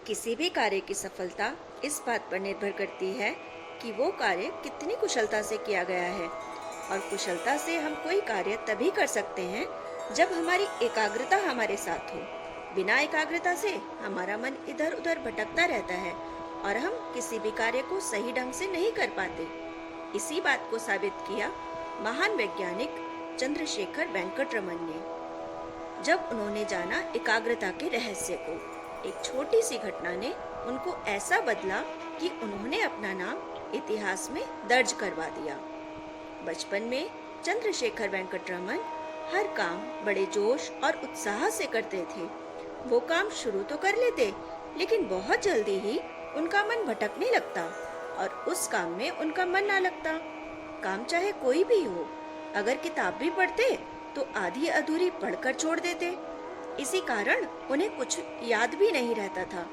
किसी भी कार्य की सफलता इस बात पर निर्भर करती है कि वो कार्य कितनी कुशलता से किया गया है। और कुशलता से हम कोई कार्य तभी कर सकते हैं जब हमारी एकाग्रता हमारे साथ हो। बिना एकाग्रता से हमारा मन इधर उधर भटकता रहता है और हम किसी भी कार्य को सही ढंग से नहीं कर पाते। इसी बात को साबित किया महान वैज्ञानिक चंद्रशेखर वेंकट रमन ने, जब उन्होंने जाना एकाग्रता के रहस्य को। एक छोटी सी घटना ने उनको ऐसा बदला कि उन्होंने अपना नाम इतिहास में दर्ज करवा दिया। बचपन में चंद्रशेखर वेंकट रमन हर काम बड़े जोश और उत्साह से करते थे। वो काम शुरू तो कर लेते, लेकिन बहुत जल्दी ही उनका मन भटकने लगता और उस काम में उनका मन ना लगता। काम चाहे कोई भी हो, अगर किताब भी पढ़ते तो आधी अधूरी पढ़कर छोड़ देते। इसी कारण उन्हें कुछ याद भी नहीं रहता था,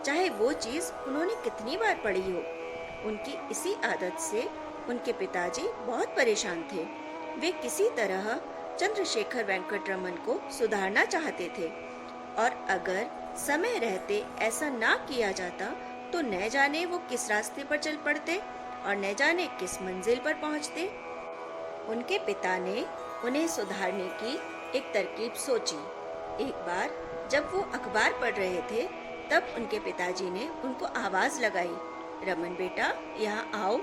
चाहे वो चीज उन्होंने कितनी बार पढ़ी हो। उनकी इसी आदत से उनके पिताजी बहुत परेशान थे। वे किसी तरह चंद्रशेखर वेंकट रमन को सुधारना चाहते थे और अगर समय रहते ऐसा ना किया जाता तो न जाने वो किस रास्ते पर चल पड़ते और न जाने किस मंजिल पर पहुंचते। उनके पिता ने उन्हें सुधारने की एक तरकीब सोची। एक बार जब वो अखबार पढ़ रहे थे तब उनके पिताजी ने उनको आवाज लगाई, रमन बेटा यहाँ आओ,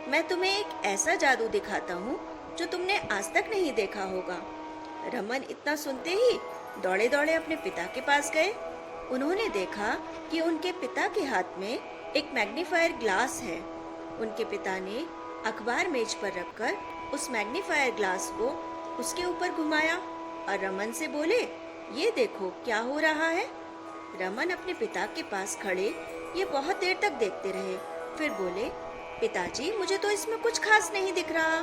मैं तुम्हें एक ऐसा जादू दिखाता हूँ जो तुमने आज तक नहीं देखा होगा। रमन इतना सुनते ही दौड़े दौड़े अपने पिता के पास गए। उन्होंने देखा कि उनके पिता के हाथ में एक मैग्नीफायर ग्लास है। उनके पिता ने अखबार मेज पर रखकर उस मैग्नीफायर ग्लास को उसके ऊपर घुमाया और रमन से बोले, ये देखो क्या हो रहा है। रमन अपने पिता के पास खड़े ये बहुत देर तक देखते रहे, फिर बोले, पिताजी मुझे तो इसमें कुछ खास नहीं दिख रहा,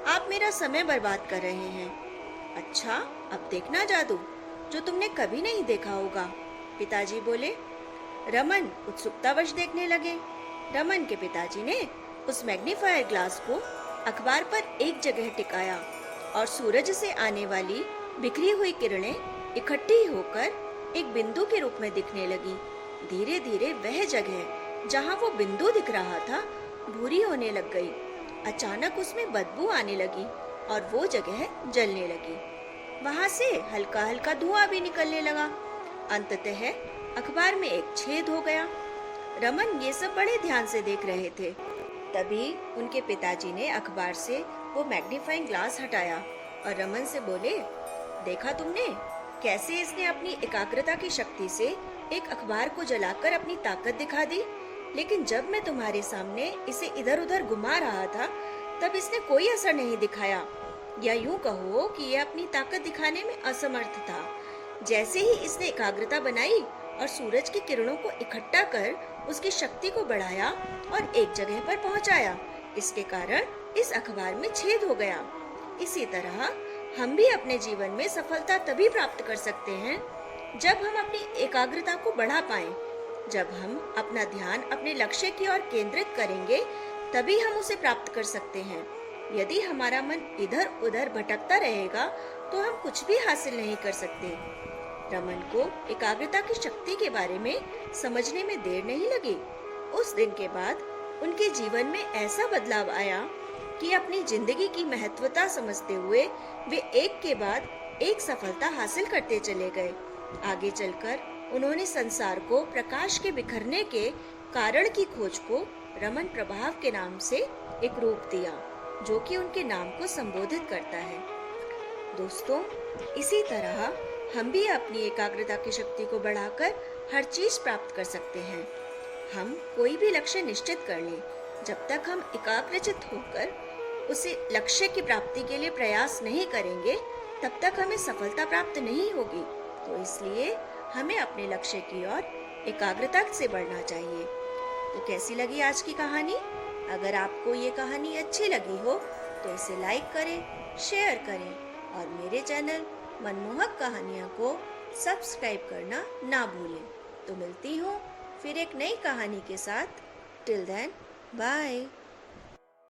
आप मेरा समय बर्बाद कर रहे हैं। अच्छा, अब देखना जादू जो तुमने कभी नहीं देखा होगा, पिताजी बोले। रमन उत्सुकतावश देखने लगे। रमन के पिताजी ने उस मैग्नीफायर ग्लास को अखबार पर एक जगह टिकाया और सूरज से आने वाली बिखरी हुई किरणें इकट्ठी होकर एक बिंदु के रूप में दिखने लगी। धीरे धीरे वह जगह जहाँ वो बिंदु दिख रहा था भूरी होने लग गई। अचानक उसमें बदबू आने लगी और वो जगह जलने लगी। वहाँ से हल्का हल्का धुआं भी निकलने लगा। अंततः अखबार में एक छेद हो गया। रमन ये सब बड़े ध्यान से देख रहे थे। तभी उनके पिताजी ने अखबार से वो मैग्नीफाइंग ग्लास हटाया और रमन से बोले, देखा तुमने कैसे इसने अपनी एकाग्रता की शक्ति से एक अखबार को जलाकर अपनी ताकत दिखा दी। लेकिन जब मैं तुम्हारे सामने इसे इधर उधर घुमा रहा था तब इसने कोई असर नहीं दिखाया, या यूं कहो कि यह अपनी ताकत दिखाने में असमर्थ था। जैसे ही इसने एकाग्रता बनाई और सूरज की किरणों को इकट्ठा कर उसकी शक्ति को बढ़ाया और एक जगह पर पहुंचाया, इसके कारण इस अखबार में छेद हो गया। इसी तरह हम भी अपने जीवन में सफलता तभी प्राप्त कर सकते हैं जब हम अपनी एकाग्रता को बढ़ा पाएं। जब हम अपना ध्यान अपने लक्ष्य की ओर केंद्रित करेंगे तभी हम उसे प्राप्त कर सकते हैं। यदि हमारा मन इधर उधर भटकता रहेगा तो हम कुछ भी हासिल नहीं कर सकते। रमन को एकाग्रता की शक्ति के बारे में समझने में देर नहीं लगी। उस दिन के बाद उनके जीवन में ऐसा बदलाव आया कि अपनी जिंदगी की महत्वता समझते हुए वे एक के बाद एक सफलता हासिल करते चले गए। आगे चलकर उन्होंने संसार को प्रकाश के बिखरने के कारण की खोज को रमन प्रभाव के नाम से एक रूप दिया, जो कि उनके नाम को संबोधित करता है। दोस्तों, इसी तरह हम भी अपनी एकाग्रता की शक्ति को बढ़ाकर हर चीज प्राप्त कर सकते हैं। हम कोई भी लक्ष्य निश्चित कर लें, जब तक हम एकाग्रचित होकर उसे लक्ष्य की प्राप्ति के लिए प्रयास नहीं करेंगे तब तक हमें सफलता प्राप्त नहीं होगी। तो इसलिए हमें अपने लक्ष्य की ओर एकाग्रता से बढ़ना चाहिए। तो कैसी लगी आज की कहानी? अगर आपको ये कहानी अच्छी लगी हो तो इसे लाइक करें, शेयर करें और मेरे चैनल मनमोहक कहानियाँ को सब्सक्राइब करना ना भूलें। तो मिलती हूँ फिर एक नई कहानी के साथ। Till then, bye.